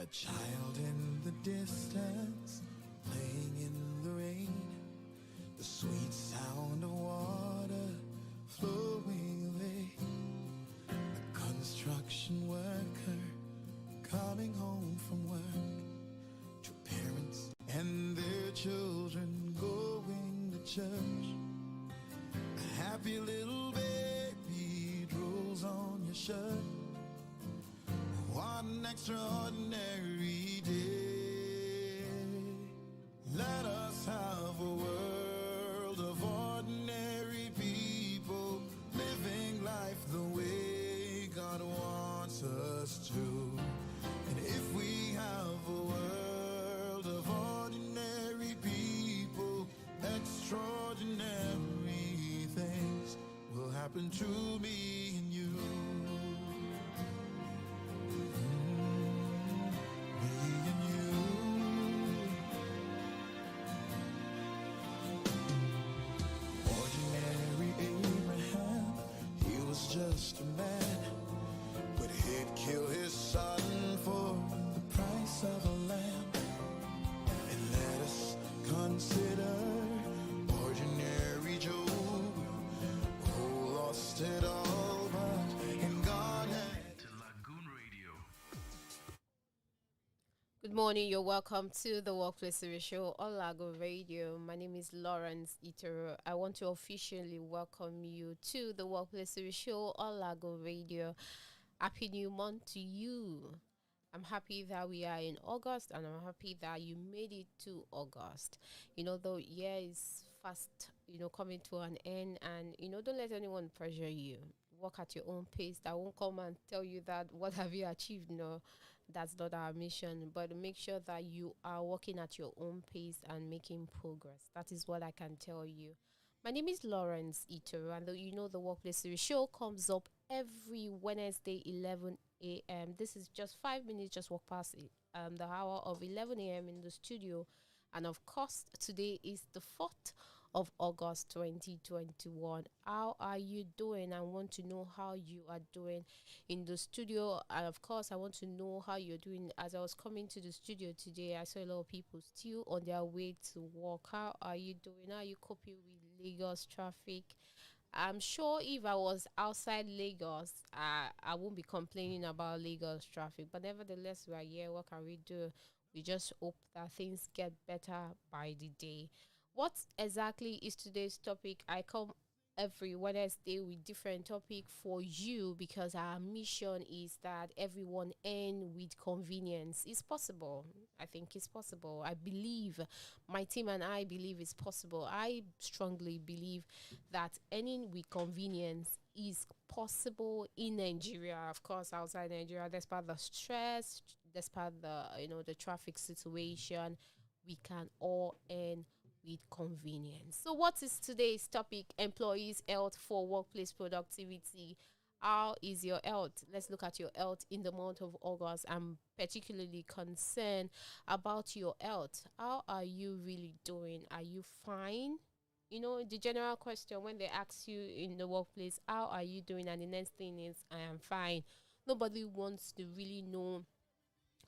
A child in the distance, playing in the rain, the sweet sound of water flowing away, a construction worker coming home from work, two parents and their children going to church, a happy little baby rolls on your shirt. What an extraordinary day. Let us have a world of ordinary people, living life the way God wants us to. And if we have a world of ordinary people, extraordinary things will happen to me and you. Just a man, but he'd kill his son for the price of a lamb. And let us consider ordinary Job, who lost it all, but in God had to Lagoon Radio. Good morning, you're welcome to the Workplace Series Show on Lagoon Radio. My name is Lawrence Itero. I want to officially welcome you to the Workplace Series Show on Lagoon Radio. Happy New Month to you. I'm happy that we are in August, and I'm happy that you made it to August. You know, the year is fast, coming to an end, and, don't let anyone pressure you. Work at your own pace. I won't come and tell you that what have you achieved. No, that's not our mission. But make sure that you are working at your own pace and making progress. That is what I can tell you. My name is Lawrence Itero, and the Workplace Series Show comes up every Wednesday, 11 a.m. This is just 5 minutes, just walk past it. The hour of 11 a.m. in the studio. And of course, today is the 4th of August 2021. How are you doing? I want to know how you are doing in the studio. And of course, I want to know how you're doing. As I was coming to the studio today, I saw a lot of people still on their way to work. How are you doing? How are you coping with Lagos traffic? I'm sure if I was outside Lagos, I won't be complaining about Lagos traffic. But nevertheless, we are here. What can we do? We just hope that things get better by the day. What exactly is today's topic? I come every Wednesday with different topic for you because our mission is that everyone end with convenience. It's possible. I think it's possible. I believe, my team and I believe it's possible. I strongly believe that ending with convenience is possible in Nigeria. Of course, outside Nigeria, despite the stress, despite the traffic situation, we can all end with convenience. So what is today's topic? Employees' health for workplace productivity. How is your health? Let's look at your health in the month of August. I'm particularly concerned about your health. How are you really doing? Are you fine? The general question when they ask you in the workplace, how are you doing? And the next thing is, I am fine. Nobody wants to really know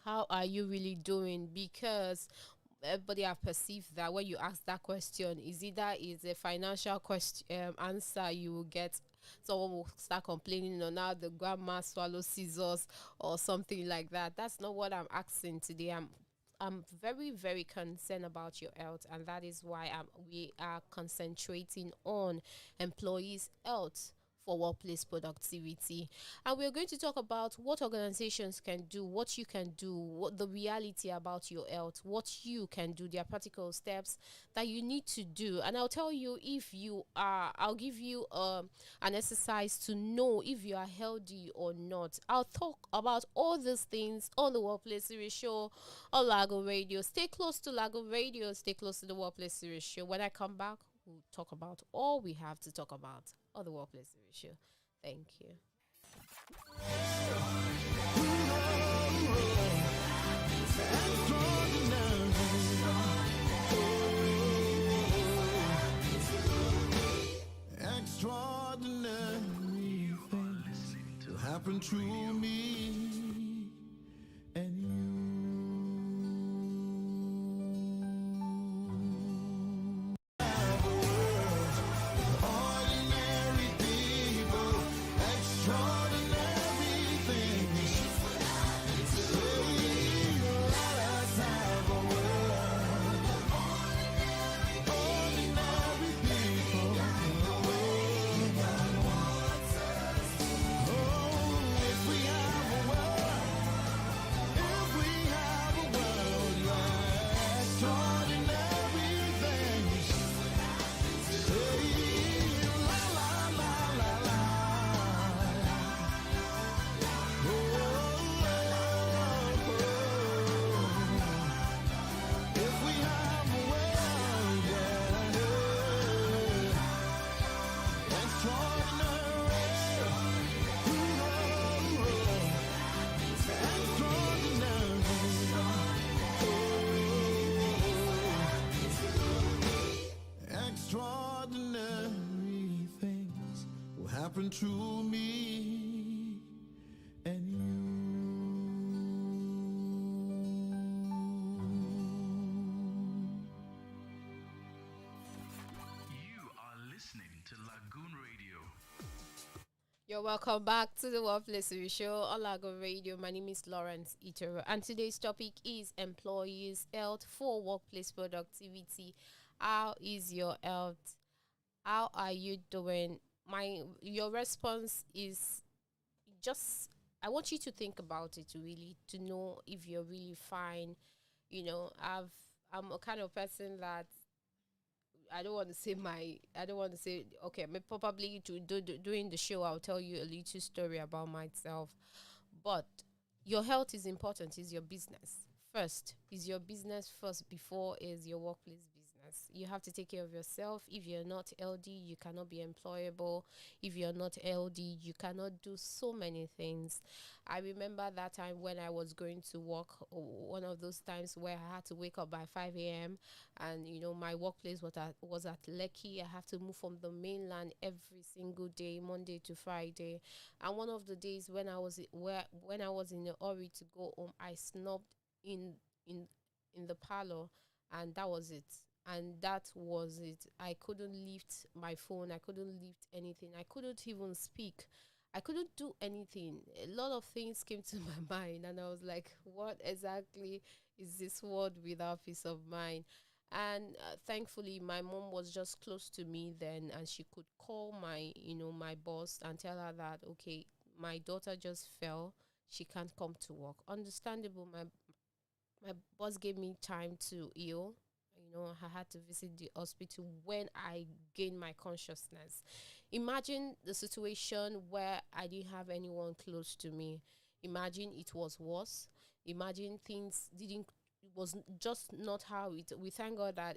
how are you really doing, because everybody have perceived that when you ask that question, is a financial question answer you will get. Someone will start complaining on how the grandma swallows scissors or something like that. That's not what I'm asking today. I'm very, very concerned about your health, and that is why we are concentrating on employees' health for workplace productivity. And we're going to talk about what organizations can do, what you can do, what the reality about your health, what you can do. There are practical steps that you need to do. And I'll tell you I'll give you an exercise to know if you are healthy or not. I'll talk about all these things on the Workplace Series Show on Lagoon Radio. Stay close to Lagoon Radio, stay close to the Workplace Series Show. When I come back, we'll talk about all we have to talk about on the Workplace Series Show. Thank you. Extraordinary things will happen to me and you. and true me and you. You are listening to Lagoon Radio. You're welcome back to the Workplace Show on Lagoon Radio. My name is Lawrence Itero, and today's topic is employees' health for workplace productivity. How is your health? How are you doing? Your response is just, I want you to think about it really to know if you're really fine. I'm a kind of person that I don't want to say, okay, probably during the show, I'll tell you a little story about myself. But your health is important, is your business. First, is your business first before is your workplace business. You have to take care of yourself. If you're not healthy, you cannot be employable. If you're not healthy, you cannot do so many things. I remember that time when I was going to work, one of those times where I had to wake up by 5 a.m. and my workplace was at Lekki. I have to move from the mainland every single day, Monday to Friday. And one of the days when I was in a hurry to go home, I snubbed in in in the parlor, and that was it. And that was it. I couldn't lift my phone. I couldn't lift anything. I couldn't even speak. I couldn't do anything. A lot of things came to my mind, and I was like, "What exactly is this world without peace of mind?" And thankfully, my mom was just close to me then, and she could call my boss and tell her that, okay, my daughter just fell. She can't come to work. Understandable. My boss gave me time to heal. I had to visit the hospital when I gained my consciousness. Imagine the situation where I didn't have anyone close to me. Imagine it was worse. Imagine things didn't it was just not how it. We thank God that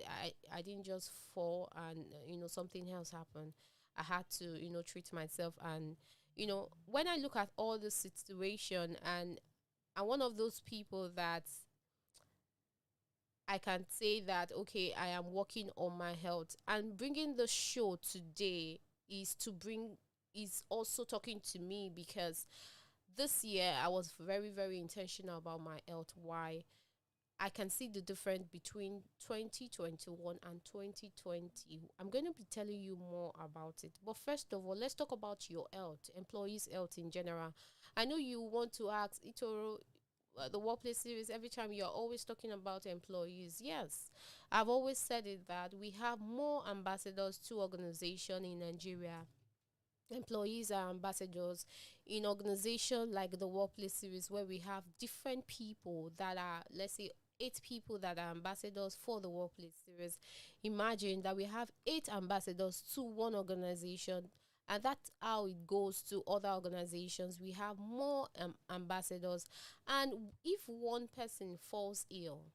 I didn't just fall and something else happened. I had to treat myself, and when I look at all the situation, and I'm one of those people that I can say that, okay, I am working on my health. And bringing the show today is also talking to me because this year I was very, very intentional about my health. Why? I can see the difference between 2021 and 2020. I'm going to be telling you more about it. But first of all, let's talk about your health, employees' health in general. I know you want to ask, Itoro, the workplace series, every time you're always talking about employees. Yes, I've always said it that we have more ambassadors to organization in Nigeria. Employees are ambassadors in organization like the workplace series, where we have different people that are, let's say, 8 people that are ambassadors for the workplace series. Imagine that we have 8 ambassadors to one organization, and that's how it goes to other organizations. We have more ambassadors, and if one person falls ill,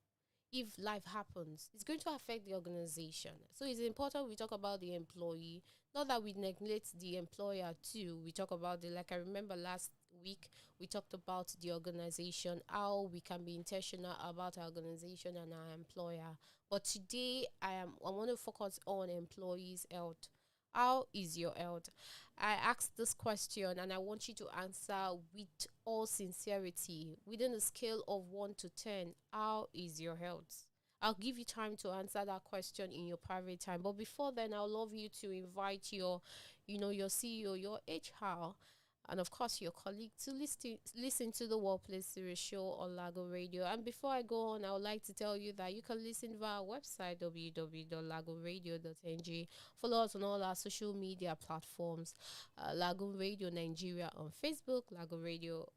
if life happens, it's going to affect the organization. So it's important we talk about the employee, not that we neglect the employer too. We talk about the, like I remember last week, we talked about the organization, how we can be intentional about our organization and our employer. But today I want to focus on employees' health. How is your health? I asked this question and I want you to answer with all sincerity. Within a scale of 1 to 10, how is your health? I'll give you time to answer that question in your private time. But before then, I'd love you to invite your CEO, your HR, and of course your colleague to listen to the Workplace Series show on Lago Radio. And before I go on, I would like to tell you that you can listen via our website www.lagoonradio.Ng. Follow us on all our social media platforms, Lagoon Radio Nigeria on Facebook, Lagoon Radio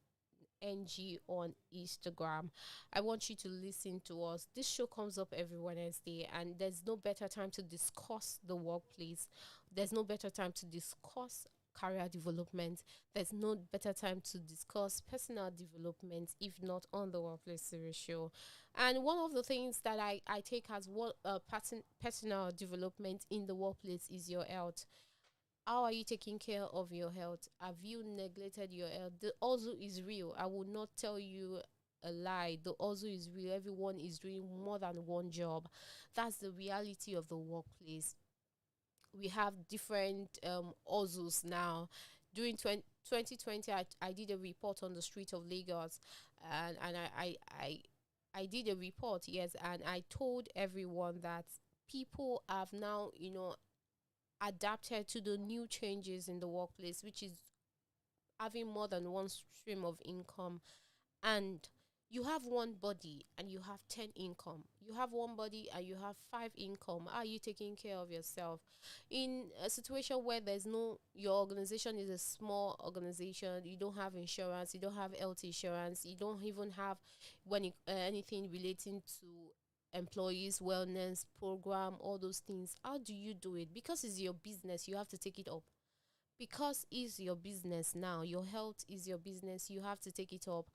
NG on Instagram. I want you to listen to us. This show comes up every Wednesday, and there's no better time to discuss the workplace. There's no better time to discuss career development. There's no better time to discuss personal development if not on the Workplace Series show. And one of the things that I take as what personal development in the workplace is your health. How are you taking care of your health? Have you neglected your health? The also is real. I will not tell you a lie. The also is real. Everyone is doing more than one job. That's the reality of the workplace. We have different ozus now. during 2020, I did a report on the street of Lagos, and I did a report, yes, and I told everyone that people have now, adapted to the new changes in the workplace, which is having more than one stream of income. And you have one body and you have 10 income. You have one body and you have 5 income. Are you taking care of yourself in a situation where there's no, your organization is a small organization, you don't have insurance, you don't have health insurance, you don't even have anything relating to employees wellness program, all those things? How do you do it? Because it's your business, you have to take it up. Because it's your business now, your health is your business, you have to take it up.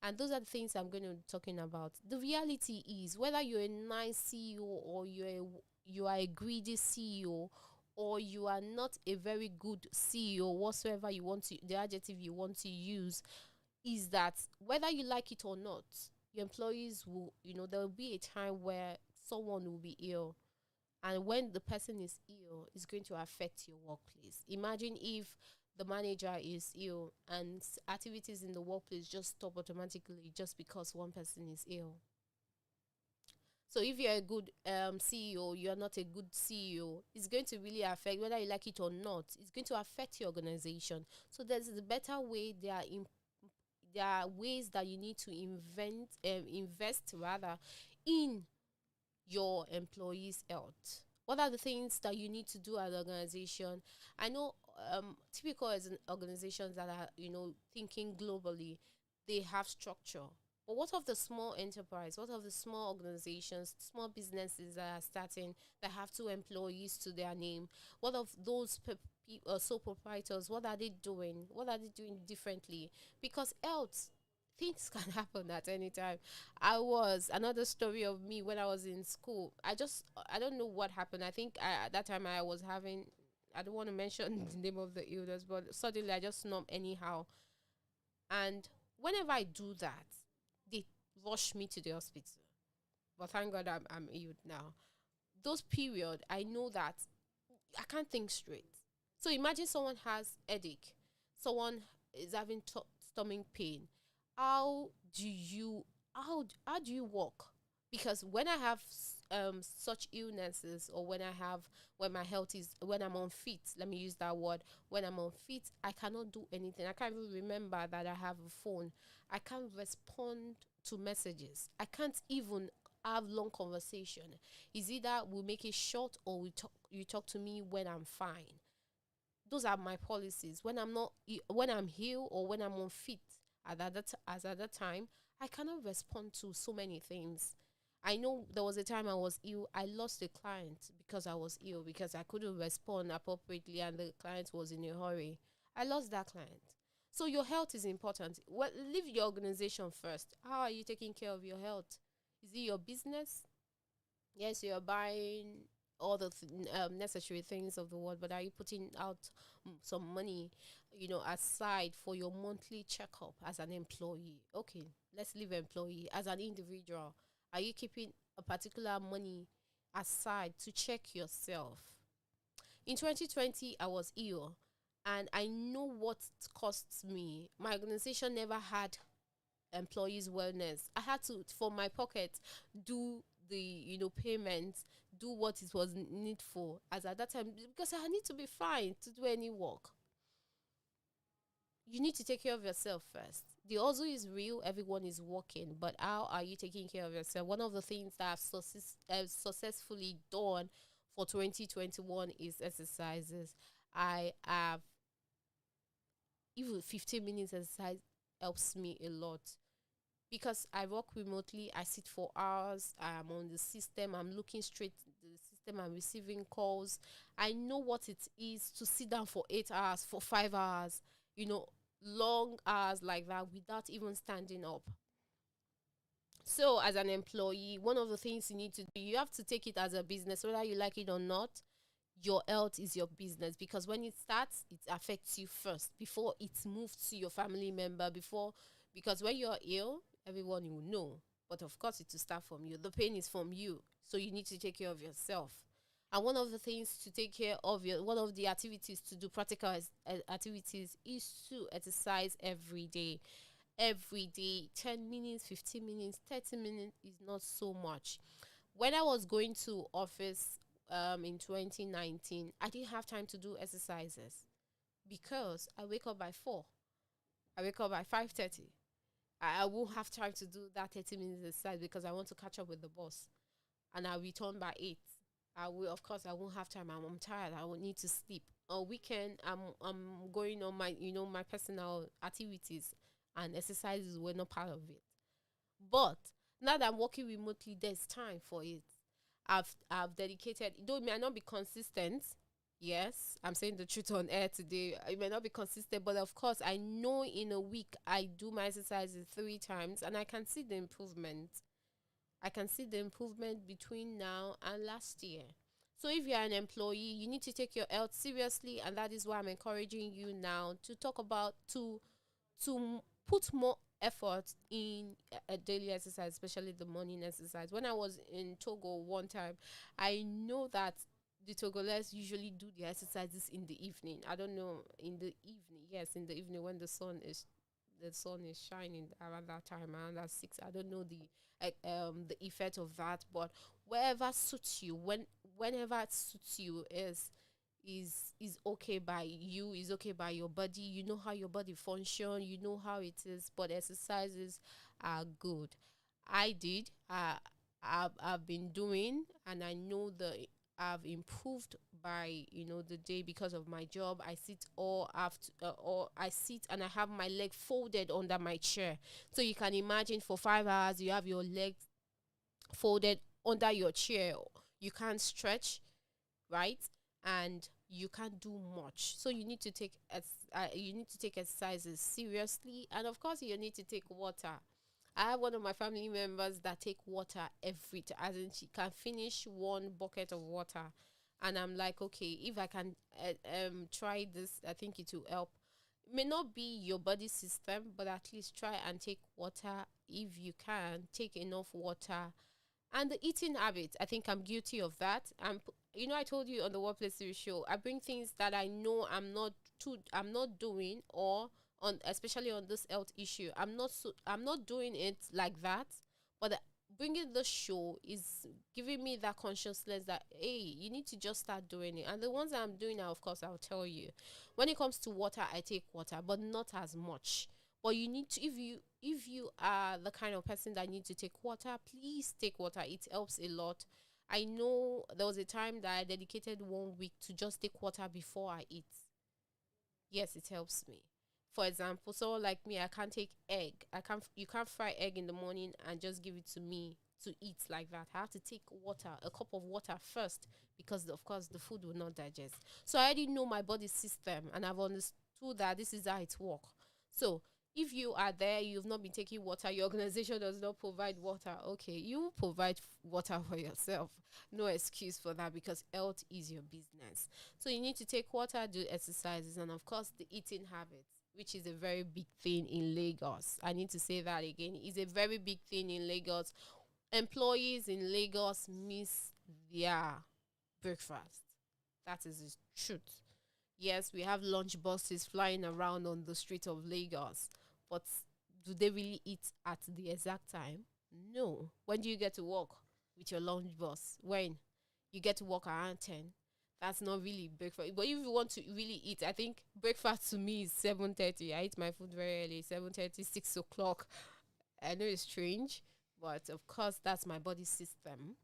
And those are the things I'm going to be talking about. The reality is, whether you're a nice CEO, or you are a greedy CEO, or you are not a very good CEO, whatsoever you want to, the adjective you want to use, is that whether you like it or not, your employees will, there will be a time where someone will be ill. And when the person is ill, it's going to affect your workplace. Imagine if the manager is ill and activities in the workplace just stop automatically just because one person is ill. So if you're a good CEO, you're not a good CEO, it's going to really affect, whether you like it or not, it's going to affect your organization. So there's a better way. There are ways that you need to invest rather in your employees' health. What are the things that you need to do as an organization? I know typical as an organizations that are, thinking globally, they have structure. But what of the small enterprise? What of the small organizations, small businesses that are starting, that have 2 employees to their name? What of those sole proprietors? What are they doing? What are they doing differently? Because health, things can happen at any time. Another story of me when I was in school. I don't know what happened. I think at that time I was having, I don't want to mention the name of the illness, but suddenly I just numb anyhow. And whenever I do that, they rush me to the hospital. But thank God I'm healed now. Those period, I know that I can't think straight. So imagine someone has headache, someone is having stomach pain. How do you how do you work? Because when I have such illnesses, or when my health is, when I'm unfit, let me use that word, when I'm unfit, I cannot do anything. I can't even remember that I have a phone. I can't respond to messages. I can't even have long conversation. Is either we make it short, or you talk to me when I'm fine. Those are my policies. When I'm not, when I'm ill or when I'm unfit, at that time, I cannot respond to so many things. I know there was a time I was ill. I lost a client because I was ill, because I couldn't respond appropriately and the client was in a hurry. I lost that client. So your health is important. Well, leave your organization first. How are you taking care of your health? Is it your business? Yes, you're buying all the necessary things of the world, but are you putting out some money, aside for your monthly checkup as an employee? Okay, let's leave employee. As an individual, are you keeping a particular money aside to check yourself? In 2020, I was ill, and I know what it costs me. My organization never had employees wellness. I had to, from my pocket, do the payments, do what it was needful as at that time, because I need to be fine to do any work. You need to take care of yourself first. The hustle is real, everyone is working, but how are you taking care of yourself? One of the things that I've successfully done for 2021 is exercises. I have, even 15 minutes exercise helps me a lot, because I work remotely. I sit for hours. I'm on the system. I'm looking straight at the system. I'm receiving calls. I know what it is to sit down for 8 hours, for 5 hours, long hours like that without even standing up. So as an employee, one of the things you need to do, you have to take it as a business, whether you like it or not. Your health is your business, because when it starts, it affects you first before it moves to your family member. Because when you're ill, everyone will know. But of course, it will start from you. The pain is from you. So you need to take care of yourself. And one of the things to take care of one of the activities to do, practical activities, is to exercise every day. Every day, 10 minutes, 15 minutes, 30 minutes is not so much. When I was going to office in 2019, I didn't have time to do exercises because I wake up by 4. I wake up by 5:30. I won't have time to do that 30 minutes exercise because I want to catch up with the boss, and I'll return by 8. I will, of course, I won't have time. I'm tired. I will need to sleep. On weekend, I'm going on my my personal activities, and exercises were not part of it. But now that I'm working remotely, there's time for it. I've dedicated. Though it may not be consistent. Yes, I'm saying the truth on air today. It may not be consistent, but of course, I know in a week I do my exercises 3 times, and I can see the improvement. I can see the improvement between now and last year. So if you're an employee, you need to take your health seriously, and that is why I'm encouraging you now to talk about put more effort in a daily exercise, especially the morning exercise. When I was in Togo one time, I know that the Togolese usually do the exercises in the evening. I don't know, in the evening. Yes, in the evening when the sun is shining around that time, around that 6. I don't know the effect of that, but wherever suits you, whenever it suits you, is okay by you, is okay by your body. You know how your body function, you know how it is, but exercises are good. I did. I've been doing, and I know I've improved by the day because of my job. I sit or I sit and I have my leg folded under my chair. So you can imagine for 5 hours you have your legs folded under your chair. You can't stretch, right? And you can't do much. So you need to take exercises seriously, and of course you need to take water. I have one of my family members that take water every time, as in she can finish one bucket of water, and I'm like, okay, if I can try this, I think it will help. It may not be your body system, but at least try and take water. If you can take enough water. And the eating habit, I think I'm guilty of that. I told you on the workplace series show, I bring things that I know I'm not doing, or on, especially on this health issue, I'm not doing it like that. But bringing the show is giving me that consciousness that, hey, you need to just start doing it. And the ones that I'm doing now, of course, I'll tell you. When it comes to water, I take water, but not as much. But you need to, if you are the kind of person that need to take water, please take water. It helps a lot. I know there was a time that I dedicated 1 week to just take water before I eat. Yes, it helps me. For example, someone like me, I can't take egg. You can't fry egg in the morning and just give it to me to eat like that. I have to take water, a cup of water first, because of course the food will not digest. So I already know my body system, and I've understood that this is how it works. So if you are there, you've not been taking water, your organization does not provide water, okay, you provide water for yourself. No excuse for that, because health is your business. So you need to take water, do exercises, and of course the eating habits, which is a very big thing in Lagos. I need to say that again. It's a very big thing in Lagos. Employees in Lagos miss their breakfast. That is the truth. Yes, we have lunch buses flying around on the street of Lagos, but do they really eat at the exact time? No. When do you get to work with your lunch bus? When? You get to work around 10. That's not really breakfast. But if you want to really eat, I think breakfast to me is 7:30. I eat my food very early, 7:30, 6 o'clock. I know it's strange, but of course that's my body system.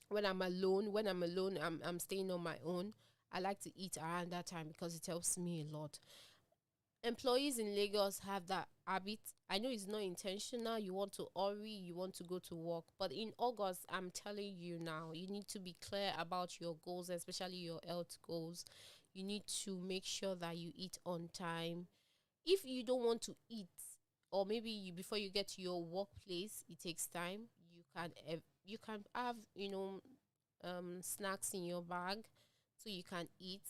When I'm alone, I'm staying on my own. I like to eat around that time because it helps me a lot. Employees in Lagos have that habit. I know it's not intentional. You want to hurry, you want to go to work. But in August, I'm telling you now, you need to be clear about your goals, especially your health goals. You need to make sure that you eat on time. If you don't want to eat, or maybe before you get to your workplace, it takes time. You can have snacks in your bag, so you can eat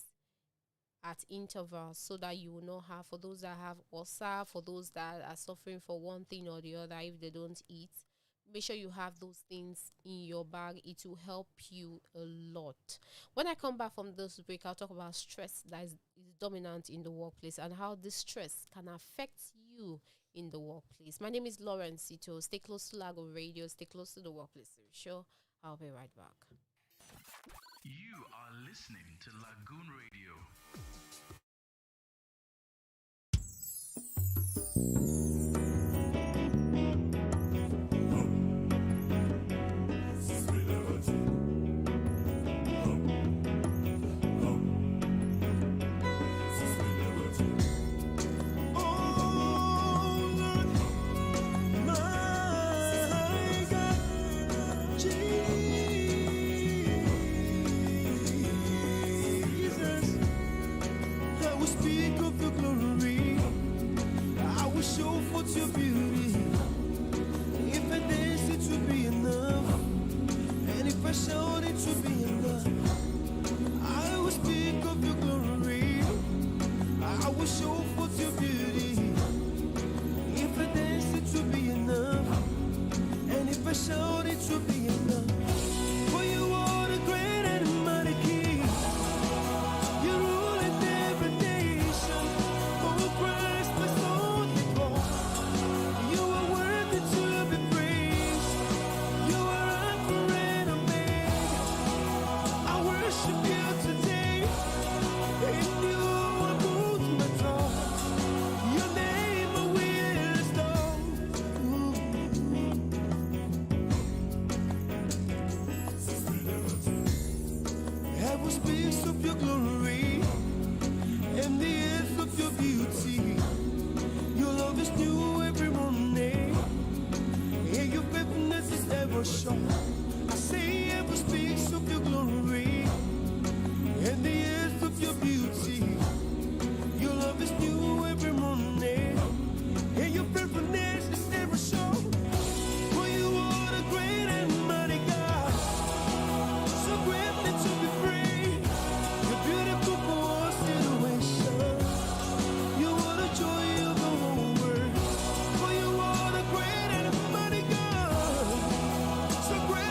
at intervals, so that you will not have, for those that have ulcer, for those that are suffering for one thing or the other, if they don't eat, make sure you have those things in your bag. It will help you a lot. When I come back from this break, I'll talk about stress that is dominant in the workplace and how this stress can affect you in the workplace. My name is Lauren Sito. Stay close to Lago Radio. Stay close to the workplace. Sure, I'll be right back. You are listening to Lagoon Radio. Your beauty, if I dance it would be enough, and if I shout it would be enough. I will speak of your glory, I will show forth your beauty. If I dance it would be enough, and if I shout it would be enough. For you are the great and mighty King, you rule in every nation. Oh Christ, my soul before. You are worthy to be praised. You are Alpha and Omega. I worship you today. In you I put my trust. Your name I will extol. Heaven speaks of your glory, and the earth of your beauty. Your love is new every morning, and your faithfulness is ever sure. I say heaven speaks of your glory, and the earth of your beauty. Your love is new every morning, and your faithfulness is ever sure. For you are the great and mighty God, so greatly to be praised. You're beautiful for situation. You are the joy of the whole world. For you are the great and mighty God, so great.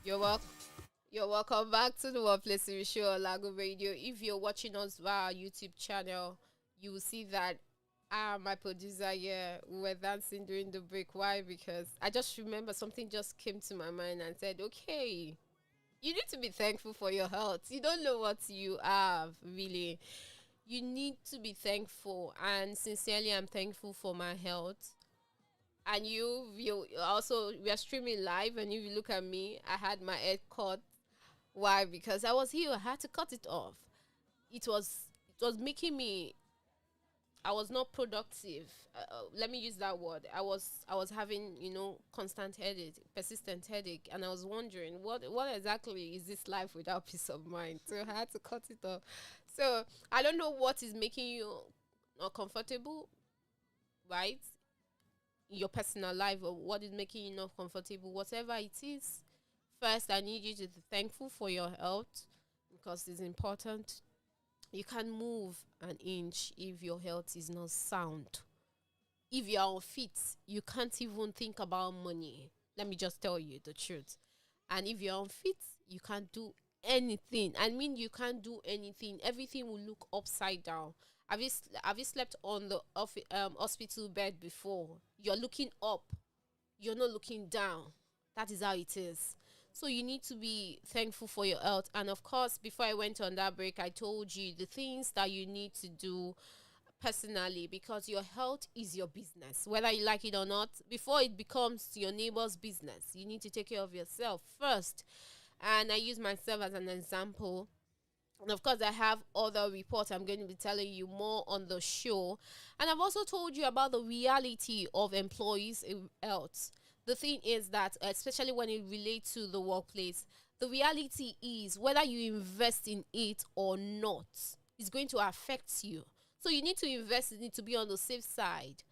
You're welcome. You're welcome back to the Workplace Series Show on Lago Radio. If you're watching us via our YouTube channel, you will see that my producer here, we were dancing during the break. Why? Because I just remember something just came to my mind and said, okay, you need to be thankful for your health. You don't know what you have, really. You need to be thankful. And sincerely, I'm thankful for my health. And you also, we are streaming live, and if you look at me, I had my head cut. Why? Because I was here, I had to cut it off. It was making me, I was not productive. Let me use that word. I was having, constant headache, persistent headache, and I was wondering what exactly is this life without peace of mind. So I had to cut it off. So I don't know what is making you uncomfortable, right? In your personal life, or what is making you not comfortable, whatever it is. First, I need you to be thankful for your health because it's important. You can't move an inch if your health is not sound. If you are unfit, you can't even think about money. Let me just tell you the truth. And if you're unfit, you can't do anything. I mean, you can't do anything. Everything will look upside down. Have you slept on the hospital bed before? You're looking up. You're not looking down. That is how it is. So you need to be thankful for your health. And of course, before I went on that break, I told you the things that you need to do personally, because your health is your business, whether you like it or not. Before it becomes your neighbor's business, you need to take care of yourself first. And I use myself as an example. And of course, I have other reports I'm going to be telling you more on the show. And I've also told you about the reality of employees' health. The thing is that, especially when it relates to the workplace, the reality is whether you invest in it or not, it's going to affect you. So you need to invest in it to be on the safe side.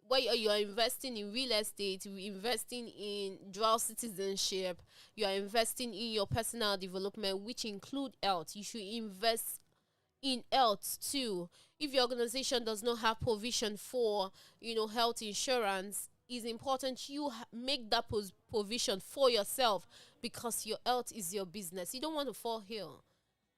Where you're investing in real estate, you're investing in dual citizenship, you are investing in your personal development, which include health. You should invest in health too. If your organization does not have provision for, health insurance, it's important you make that provision for yourself, because your health is your business. You don't want to fall ill.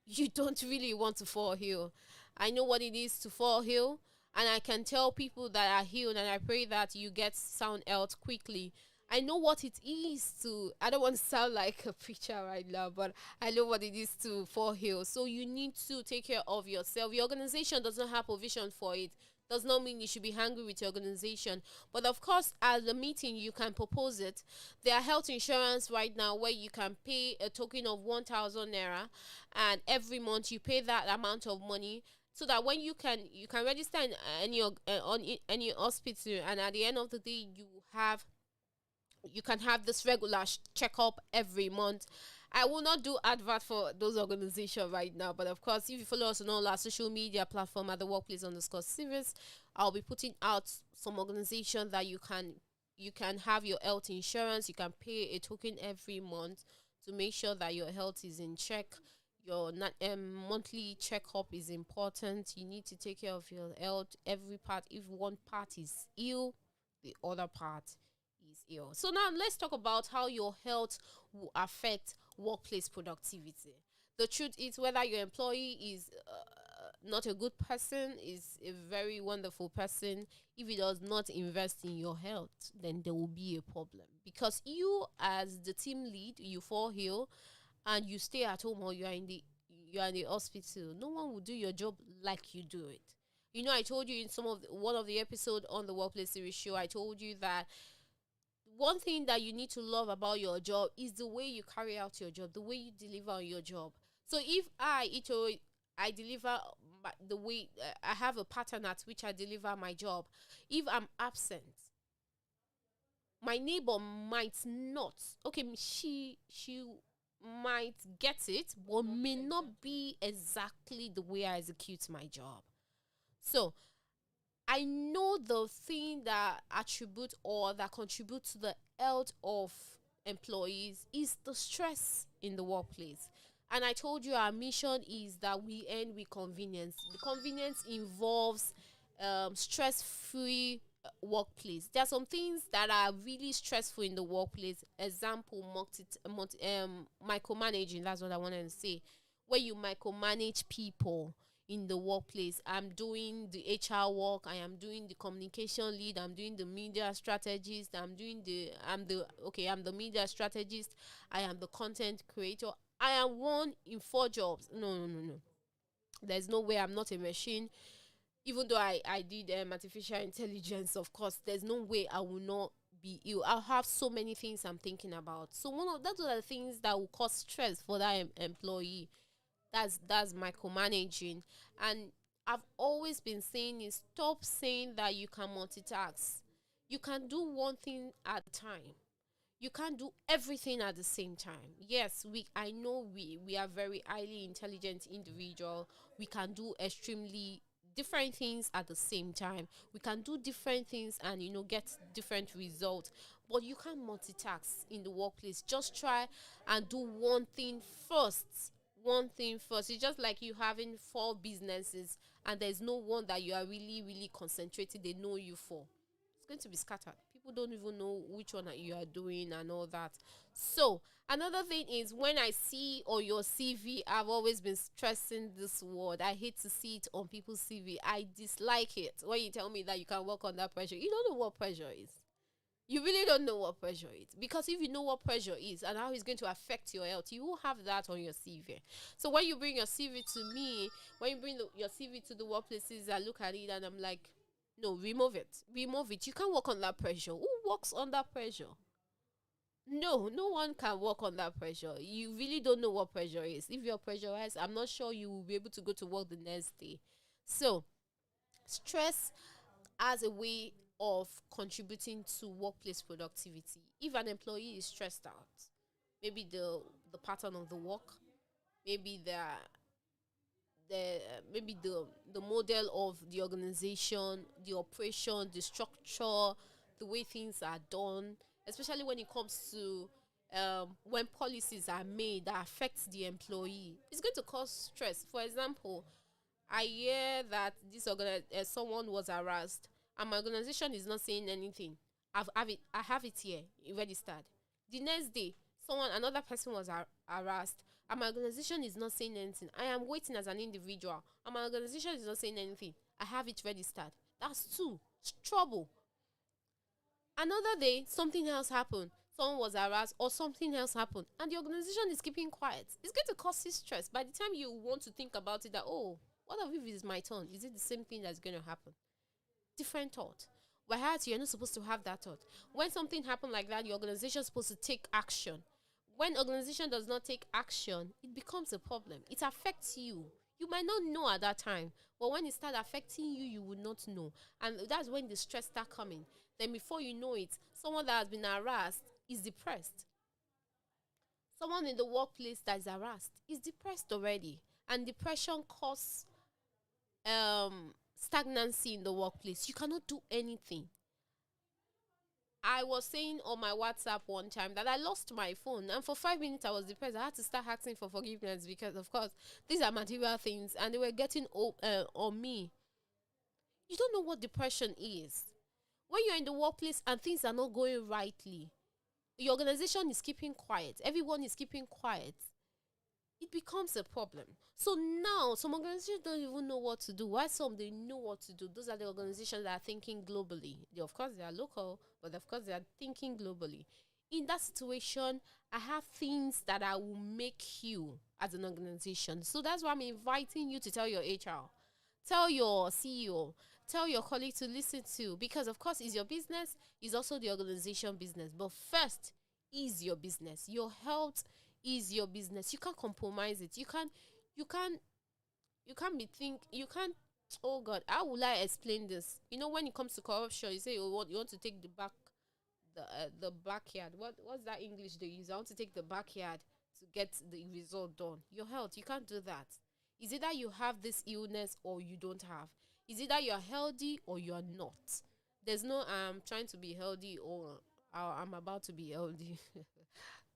You don't really want to fall ill. I know what it is to fall ill, and I can tell people that are healed, and I pray that you get sound health quickly. I know what it is to, I don't want to sound like a preacher right now, but I know what it is to fall ill. So you need to take care of yourself. Your organization does not have provision for it. Does not mean you should be angry with your organization. But of course, at the meeting, you can propose it. There are health insurance right now where you can pay a token of 1,000 naira, and every month you pay that amount of money, so that when you can register in any hospital, and at the end of the day you can have this regular checkup every month. I will not do advert for those organizations right now, but of course, if you follow us on all our social media platform at the workplace_series, I'll be putting out some organization that you can have your health insurance. You can pay a token every month to make sure that your health is in check. Your monthly checkup is important. You need to take care of your health. Every part, if one part is ill, the other part is ill. So now let's talk about how your health will affect workplace productivity. The truth is, whether your employee is not a good person, is a very wonderful person, if he does not invest in your health, then there will be a problem. Because you, as the team lead, you fall ill and you stay at home, or you are in the hospital, no one will do your job like you do it. I told you in one of the episode on the Workplace Series show, I told you that one thing that you need to love about your job is the way you carry out your job, the way you deliver on your job. So if I deliver the way I have a pattern at which I deliver my job. If I'm absent, my neighbor might not. Okay, she might get it, but may not be exactly the way I execute my job. So I know the thing that attribute or that contribute to the health of employees is the stress in the workplace. And I told you our mission is that we end with convenience. The convenience involves stress-free workplace. There are some things that are really stressful in the workplace. Example, micromanaging. That's what I wanted to say. Where you micromanage people in the workplace. I'm doing the HR work. I am doing the communication lead. I'm doing the media strategist. I'm the media strategist. I am the content creator. I am one in 4 jobs. No, no, no, no. There's no way. I'm not a machine. Even though I did artificial intelligence, of course, there's no way I will not be ill. I'll have so many things I'm thinking about. So that's one of the things that will cause stress for that employee. That's micromanaging. And I've always been saying is, stop saying that you can multitask. You can do one thing at a time. You can't do everything at the same time. Yes, I know we are very highly intelligent individual. We can do extremely different things at the same time. We can do different things and get different results. But you can't multitask in the workplace. Just try and do one thing first. One thing first. It's just like you having 4 businesses and there's no one that you are really, really concentrated. They know you for. It's going to be scattered. People don't even know which one that you are doing and all that. So another thing is, when I see on your CV, I've always been stressing this word. I hate to see it on people's CV. I dislike it when you tell me that you can work under pressure. You don't know what pressure is. You really don't know what pressure is, because if you know what pressure is and how it's going to affect your health, you will have that on your CV. So when you bring your CV to me, when you bring your CV to the workplaces, I look at it and I'm like, no, remove it. Remove it. You can't work under pressure. Who works under pressure? No, no one can work under pressure. You really don't know what pressure is. If you're pressurized, I'm not sure you will be able to go to work the next day. So, stress as a way of contributing to workplace productivity. If an employee is stressed out, maybe the pattern of the work, maybe the model of the organization, the operation, the structure, the way things are done, especially when it comes to when policies are made that affect the employee, it's going to cause stress. For example, I hear that someone was harassed, and my organization is not saying anything. I have it here registered. The next day, another person was harassed, and my organization is not saying anything. I am waiting as an individual, and my organization is not saying anything. I have it registered. That's two. It's trouble. Another day, something else happened. Someone was harassed or something else happened, and the organization is keeping quiet. It's going to cause you stress. By the time you want to think about it, that, oh, what if it's my turn? Is it the same thing that's going to happen? Different thought. Whereas you're not supposed to have that thought. When something happened like that, your organization is supposed to take action. When organization does not take action, it becomes a problem. It affects you. You might not know at that time, but when it starts affecting you, you will not know. And that's when the stress start coming. Then before you know it, someone that has been harassed is depressed. Someone in the workplace that is harassed is depressed already. And depression causes stagnancy in the workplace. You cannot do anything. I was saying on my WhatsApp one time that I lost my phone, and for 5 minutes I was depressed. I had to start asking for forgiveness because, of course, these are material things and they were getting on me. You don't know what depression is. When you're in the workplace and things are not going rightly, your organization is keeping quiet, everyone is keeping quiet, it becomes a problem. So now some organizations don't even know what to do. Why some they know what to do? Those are the organizations that are thinking globally. Of course they are local, but of course they are thinking globally. In that situation, I have things that I will make you as an organization. So that's why I'm inviting you to tell your HR, tell your CEO, tell your colleague to listen to, because of course it's your business, it's also the organization business. But first is your business. Your health is your business. You can't compromise it. You can't oh God, how will I explain this? When it comes to corruption, you say you want to take the backyard. What's that English they use? I want to take the backyard to get the result done. Your health, you can't do that. Is it that you have this illness or you don't have? Is it that you're healthy or you're not? There's no I'm trying to be healthy or I'm about to be healthy.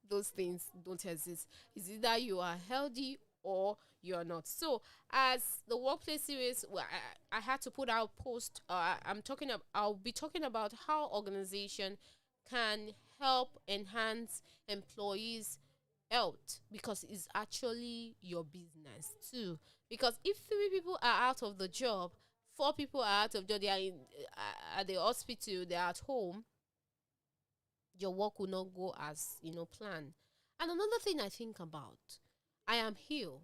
Those things don't exist. Is it that you are healthy or you're not. So as the workplace series, well, I had to put out post. I'll be talking about how organization can help enhance employees' health, because it's actually your business too. Because if 3 people are out of the job, 4 people are out of job, they are at the hospital, they are at home, your work will not go as planned. And another thing I think about, I am healed.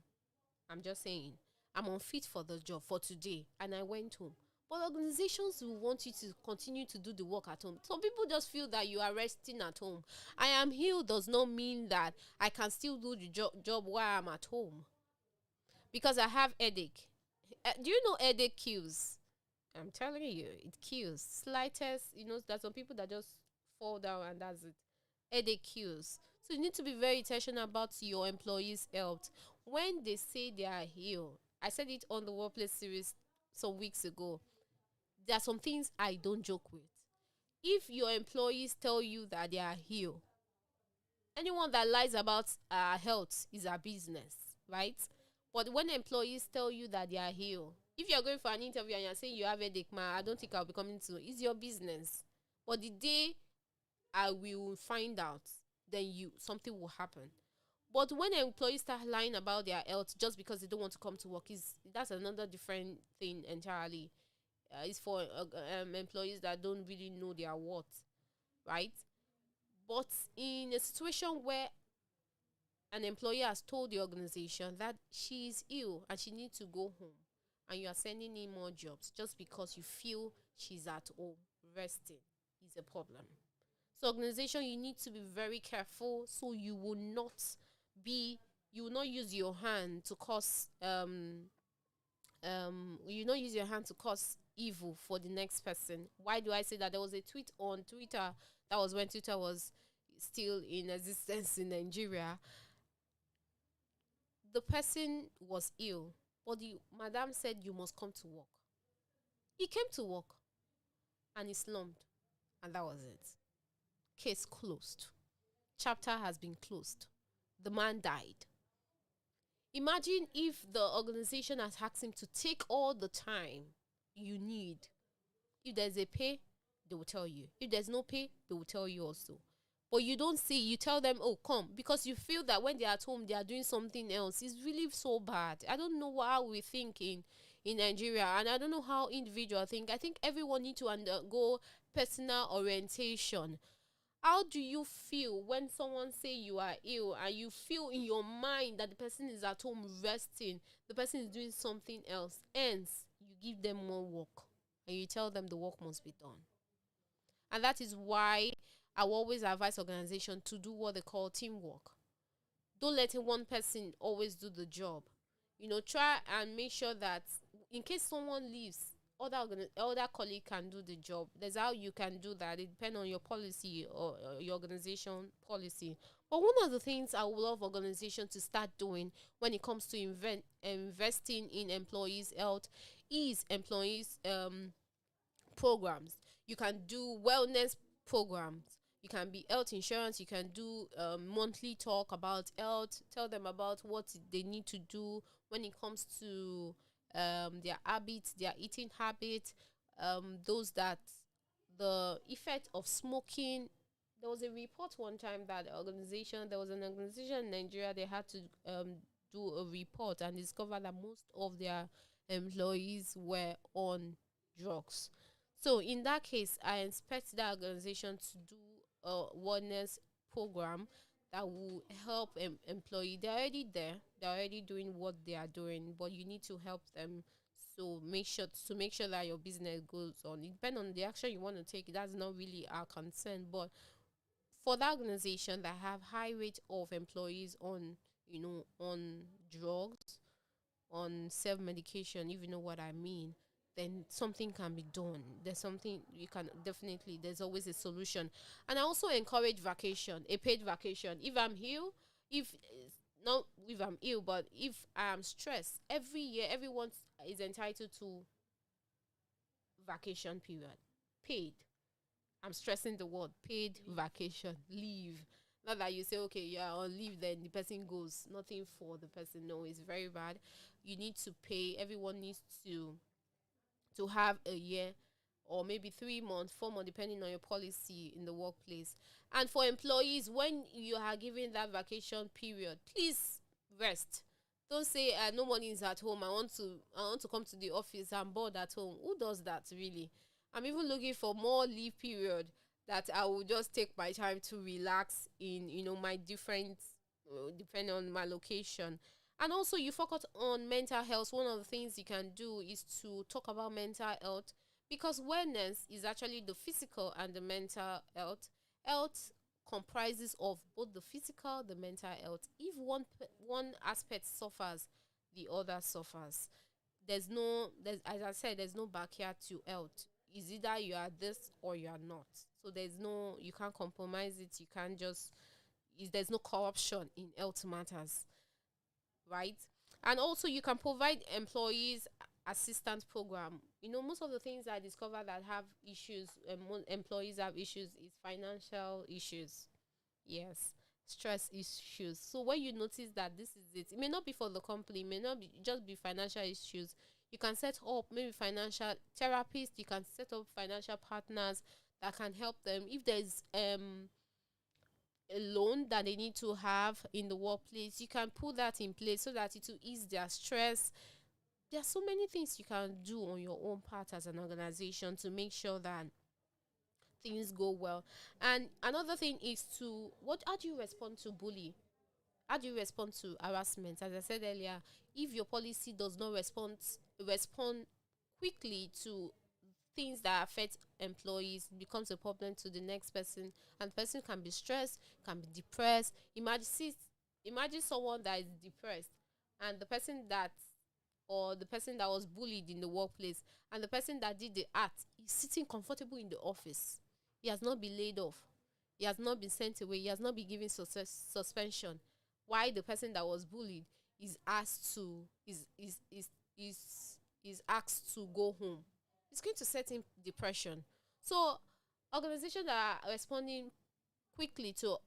I'm just saying, I'm unfit for the job for today, and I went home. But organizations will want you to continue to do the work at home. Some people just feel that you are resting at home. I am healed does not mean that I can still do the job while I'm at home, because I have headache. Do you know headache kills? I'm telling you, it kills. Slightest, there's some people that just fall down and that's it. Headache kills. So you need to be very intentional about your employees' health. When they say they are healed, I said it on the workplace series some weeks ago. There are some things I don't joke with. If your employees tell you that they are healed, anyone that lies about health is a business, right? But when employees tell you that they are healed, if you're going for an interview and you're saying you have a headache, man, I don't think I'll be coming to. It's your business. But the day I will find out, then something will happen. But when employees start lying about their health just because they don't want to come to work, that's another different thing entirely. It's for employees that don't really know their worth, right? But in a situation where an employer has told the organization that she is ill and she needs to go home, and you are sending in more jobs just because you feel she's at home resting, is a problem. So organization, you need to be very careful so you will not use your hand to cause you not use your hand to cause evil for the next person. Why do I say that? There was a tweet on Twitter, that was when Twitter was still in existence in Nigeria. The person was ill, but the madam said you must come to work. He came to work and he slumped, and that was it. Case closed. Chapter has been closed. The man died. Imagine if the organization has asked him to take all the time you need. If there's a pay, they will tell you. If there's no pay, they will tell you also. But you don't see, you tell them, oh, come, because you feel that when they're at home, they are doing something else. It's really so bad. I don't know how we think in Nigeria, and I don't know how individuals think. I think everyone needs to undergo personal orientation. How do you feel when someone say you are ill and you feel in your mind that the person is at home resting, the person is doing something else? Hence, you give them more work and you tell them the work must be done. And that is why I will always advise organizations to do what they call teamwork. Don't let one person always do the job. Try and make sure that in case someone leaves, other colleague can do the job. There's how you can do that. It depends on your policy or your organization policy. But one of the things I would love organizations to start doing when it comes to investing in employees' health is employees programs. You can do wellness programs. You can be health insurance. You can do monthly talk about health. Tell them about what they need to do when it comes to their habits, their eating habits, those that the effect of smoking. There was a report one time that there was an organization in Nigeria, they had to do a report and discover that most of their employees were on drugs. So in that case, I expect that organization to do a wellness program that will help employee. They're already there. They're already doing what they are doing, but you need to help them. So make sure that your business goes on. It depends on the action you want to take. That's not really our concern, but for that organization that have high rate of employees on drugs, on self medication, if you know what I mean, then something can be done. There's something you can definitely. There's always a solution, and I also encourage vacation, a paid vacation. If I'm ill, if not if I'm ill, but if I'm stressed, every year everyone is entitled to vacation period, paid. I'm stressing the word paid vacation leave. Not that you say, okay, yeah, on leave, then the person goes. Nothing for the person. No, it's very bad. You need to pay. Everyone needs to have a year or maybe 3 months, 4 months, depending on your policy in the workplace. And for employees, when you are given that vacation period, please rest. Don't say no money is at home. I want to come to the office. I'm bored at home. Who does that really? I'm even looking for more leave period that I will just take my time to relax in my different depending on my location. And also, you focus on mental health. One of the things you can do is to talk about mental health, because wellness is actually the physical and the mental health. Health comprises of both the physical, the mental health. If one aspect suffers, the other suffers. There's as I said, there's no backyard to health. Is either you are this or you are not. So you can't compromise it. You can't just there's no corruption in health matters, right? And also, you can provide employees assistance program. Most of the things I discover that have issues, employees have issues, is financial issues. Yes, stress issues. So when you notice that this is it, it may not be for the company, it may not be just be financial issues. You can set up maybe financial therapists. You can set up financial partners that can help them. If there's a loan that they need to have in the workplace, you can put that in place so that it will ease their stress. There are so many things you can do on your own part as an organization to make sure that things go well. And another thing is how do you respond to bully? How do you respond to harassment? As I said earlier, if your policy does not respond quickly to things that affect employees, it becomes a problem to the next person, and the person can be stressed, can be depressed. Imagine someone that is depressed, and the person that was bullied in the workplace, and the person that did the act is sitting comfortable in the office. He has not been laid off. He has not been sent away. He has not been given suspension. Why the person that was bullied is asked to is asked to go home? It's going to set him depression. So organizations that are responding quickly to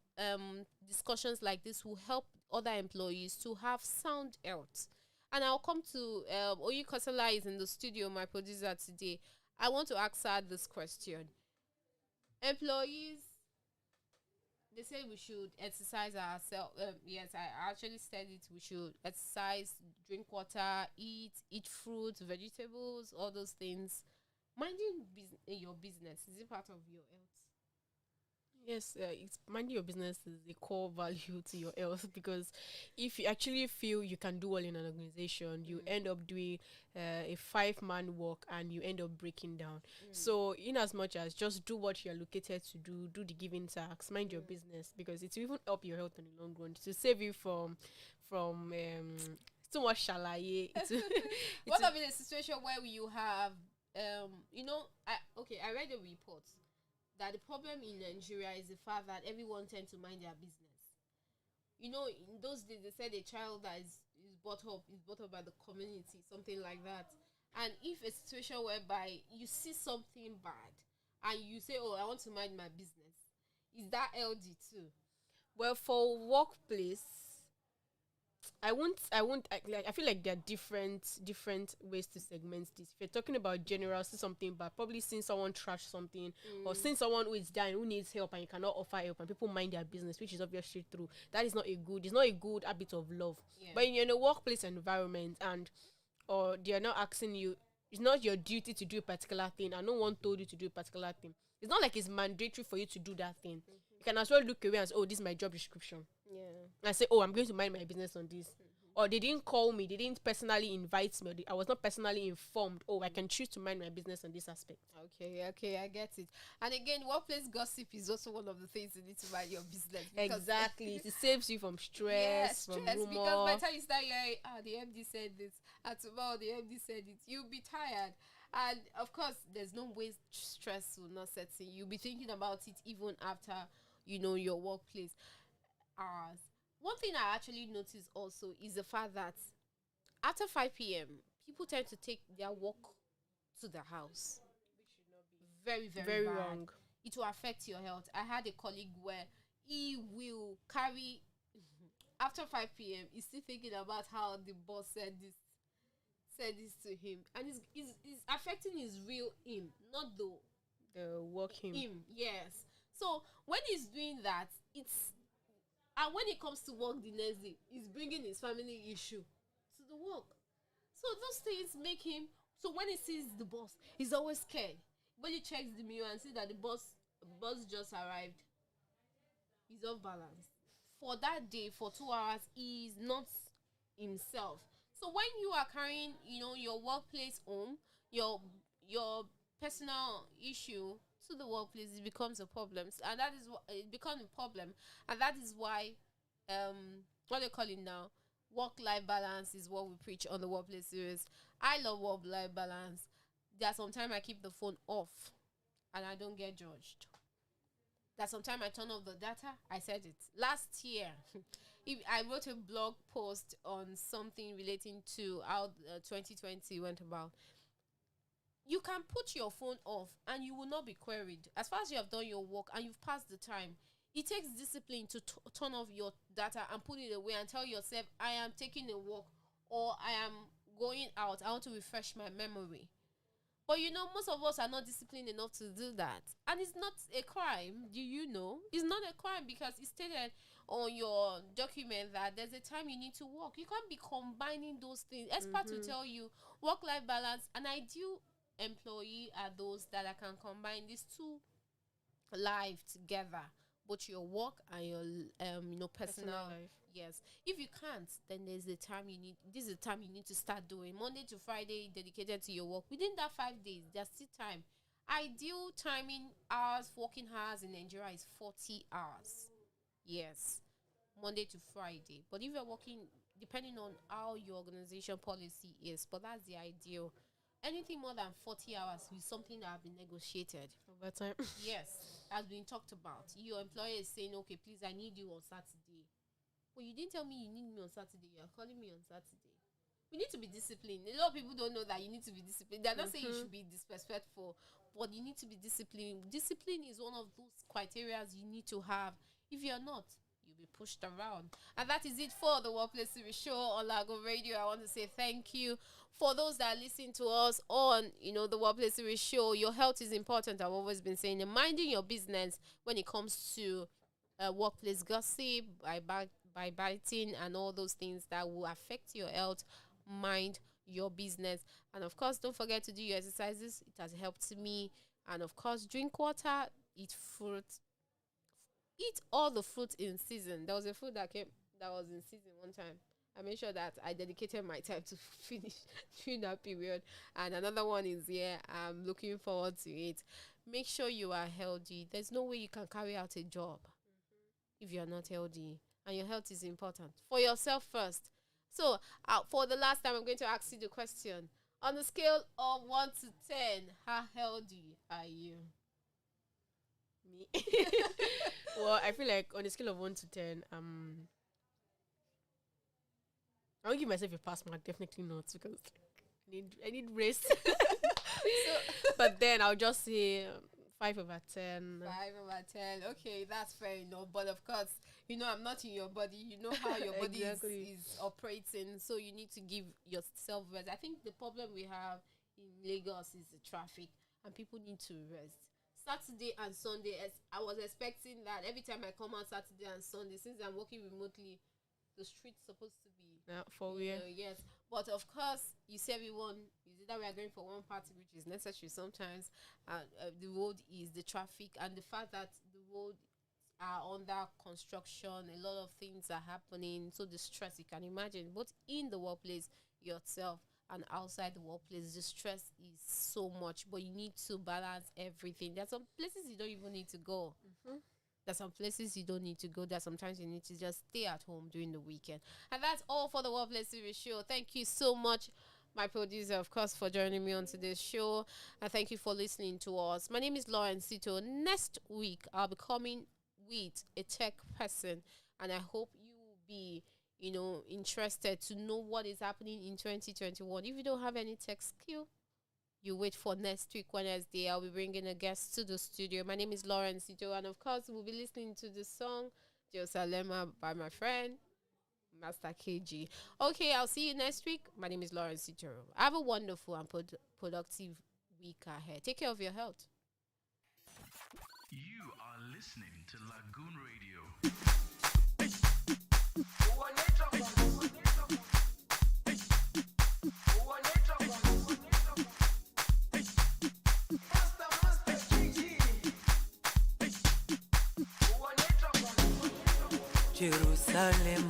discussions like this will help other employees to have sound health. And I'll come to Oyi Kosala is in the studio, my producer today. I want to ask her this question. Employees, they say we should exercise ourselves. Yes, I actually said it. We should exercise, drink water, eat fruits, vegetables, all those things. Minding your business, is it part of your health? Yes, it's minding your business is a core value to your health, because if you actually feel you can do well in an organization, you end up doing a 5-man work and you end up breaking down. So, in as much as just do what you're located to do the given tasks, mind your business, because it will even help your health in the long run to save you from too much shalaye. What of in a situation where you have, I read a report that the problem in Nigeria is the fact that everyone tends to mind their business. In those days, they said a child that is brought up by the community, something like that. And if a situation whereby you see something bad and you say, "Oh, I want to mind my business," is that LD too? Well, for workplace, I feel like there are different ways to segment this. If you're talking about general, see something but probably seeing someone trash something, or seeing someone who is dying, who needs help, and you cannot offer help, and people mind their business, which is obviously true. That is it's not a good habit of love. Yeah. But you're in a workplace environment, and or they are not asking you, it's not your duty to do a particular thing, and no one told you to do a particular thing. It's not like it's mandatory for you to do that thing. You can as well look away and say, "Oh, this is my job description." Yeah. And say, "Oh, I'm going to mind my business on this." Or they didn't call me, they didn't personally invite me, I was not personally informed. Oh, I can choose to mind my business on this aspect. Okay, I get it. And again, workplace gossip is also one of the things you need to mind your business. Exactly. It saves you from stress, from rumor. Because by the time you start hearing, the MD said this, and tomorrow the MD said it, you'll be tired. And of course, there's no way stress will not set in. You'll be thinking about it even after, your workplace hours. One thing I actually noticed also is the fact that after 5 p.m., people tend to take their work to the house. Very, very, Very bad. wrong. It will affect your health. I had a colleague where he will carry after 5 p.m. He's still thinking about how the boss said this to him, and it's affecting his real him, not The work him. Yes. So when he's doing that, and when it comes to work the next day, he's bringing his family issue to the work. So those things make him. So when he sees the boss, he's always scared. When he checks the mirror and sees that the boss just arrived, he's off balance. For that day, for 2 hours, he's not himself. So when you are carrying, your workplace home, your personal issue to the workplace, it becomes a problem, and that is what it becomes a problem, and that is why, what they call it now, work-life balance is what we preach on the workplace series. I love work-life balance. There are sometimes I keep the phone off, and I don't get judged. That sometimes I turn off the data. I said it last year. If I wrote a blog post on something relating to how 2020 went about. You can put your phone off and you will not be queried. As far as you have done your work and you've passed the time, it takes discipline to turn off your data and put it away and tell yourself, I am taking a walk, or I am going out. I want to refresh my memory. But most of us are not disciplined enough to do that. And it's not a crime. Do you know? It's not a crime because it's stated on your document that there's a time you need to work. You can't be combining those things. Experts will tell you work-life balance. An ideal employee are those that can combine these two life together, both your work and your personal life. Yes. If you can't, then this is the time you need to start doing. Monday to Friday dedicated to your work. Within that 5 days, there's still time. Ideal timing hours, working hours in Nigeria is 40 hours. Yes. Monday to Friday. But if you're working, depending on how your organization policy is, but that's the ideal. Anything more than 40 hours is something that has been negotiated. Over time. Yes, has been talked about. Your employer is saying, okay, please, I need you on Saturday. Well, you didn't tell me you need me on Saturday. You're calling me on Saturday. We need to be disciplined. A lot of people don't know that you need to be disciplined. They're not saying you should be disrespectful, but you need to be disciplined. Discipline is one of those criteria you need to have. If you're not, you'll be pushed around. And that is it for the Workplace Series show on Lago Radio. I want to say thank you for those that are listening to us on, the Workplace Series show. Your health is important. I've always been saying, and minding your business when it comes to workplace gossip, by biting and all those things that will affect your health. Mind your business. And of course, don't forget to do your exercises. It has helped me. And of course, drink water, eat fruit. Eat all the fruit in season. There was a fruit that was in season one time. I made sure that I dedicated my time to finish during that period. And another one is here. I'm looking forward to it. Make sure you are healthy. There's no way you can carry out a job if you're not healthy. And your health is important. For yourself first. So, for the last time, I'm going to ask you the question. On the scale of 1 to 10, how healthy are you? Me. Well, I feel like on a scale of 1 to 10, I won't give myself a pass mark. Definitely not, because I need rest. But then I'll just say 5 over 10. 5 over 10. Okay, that's fair enough. But of course, I'm not in your body. You know how your body is operating. So you need to give yourself rest. I think the problem we have in Lagos is the traffic, and people need to rest. Saturday and Sunday, I was expecting that every time I come out Saturday and Sunday, since I'm working remotely, the street's supposed to be for real. Yes, but of course, you see everyone is either we are going for one party, which is necessary sometimes, and the road is the traffic and the fact that the road are under construction. A lot of things are happening, so the stress you can imagine, both in the workplace yourself and outside the workplace, the stress is so much. But you need to balance everything. There's some places you don't even need to go. There's some places you don't need to go. There's sometimes you need to just stay at home during the weekend. And that's all for the Workplace Series show. Thank you so much, my producer, of course, for joining me on today's show. And thank you for listening to us. My name is Lauren Sito. Next week, I'll be coming with a tech person. And I hope you will be, interested to know what is happening in 2021. If you don't have any tech skill, You wait for next week, Wednesday. I'll be bringing a guest to the studio. My name is Lauren Sito, and of course, we'll be listening to the song Jerusalema by my friend, Master KG. Okay, I'll see you next week. My name is Lauren Sito. Have a wonderful and productive week ahead. Take care of your health. You are listening to Lagoon Radio. Jerusalem